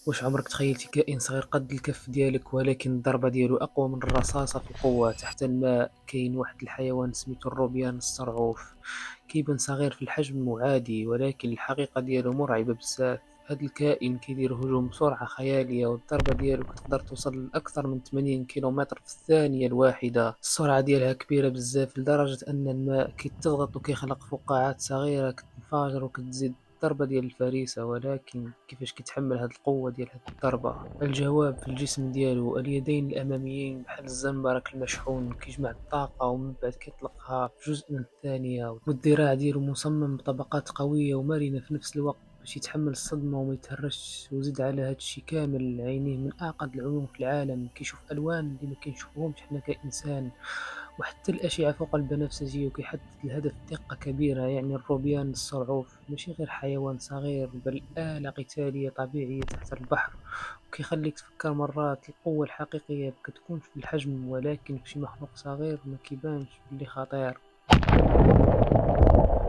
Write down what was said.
واش عمرك تخيلتي كائن صغير قد الكف ديالك ولكن الضربة ديالو أقوى من الرصاصة في القوة؟ تحت الماء كاين واحد الحيوان سميتو الروبيان الصرعوف، كيبان صغير في الحجم وعادي ولكن الحقيقة ديالو مرعبة بزاف. هاد الكائن كيدير هجوم بسرعة خيالية والضربة ديالو كتقدر توصل لأكثر من 80 كيلومتر في الثانية الواحدة. السرعة ديالها كبيرة بزاف لدرجة أن الماء كيتضغط وكيخلق فقاعات صغيرة كتنفجر وكتزيد الضربة ديال الفريسة. ولكن كيفاش كيتحمل هاد القوة ديال هاد الضربة؟ الجواب في الجسم ديالو. اليدين الأماميين بحال الزنبرك المشحون كيجمع الطاقة ومن بعد كيطلقها في جزء من الثانية، والذراع ديالو مصمم بطبقات قوية ومرنة في نفس الوقت باش يتحمل الصدمة وما يتهرش. وزيد على هادشي كامل عينيه من أعقد العيون في العالم، كيشوف ألوان اللي ما كنشوفوهمش حنا كإنسان، وحتى الأشعة فوق البنفسجي وكيحدد الهدف بدقة كبيرة. يعني الروبيان الصرعوف ماشي غير حيوان صغير بل آلة قتالية طبيعية تحت البحر، وكيخليك تفكر مرات القوة الحقيقية كتكون في الحجم ولكن في شي مخلوق صغير ما كيبانش بلي خطير.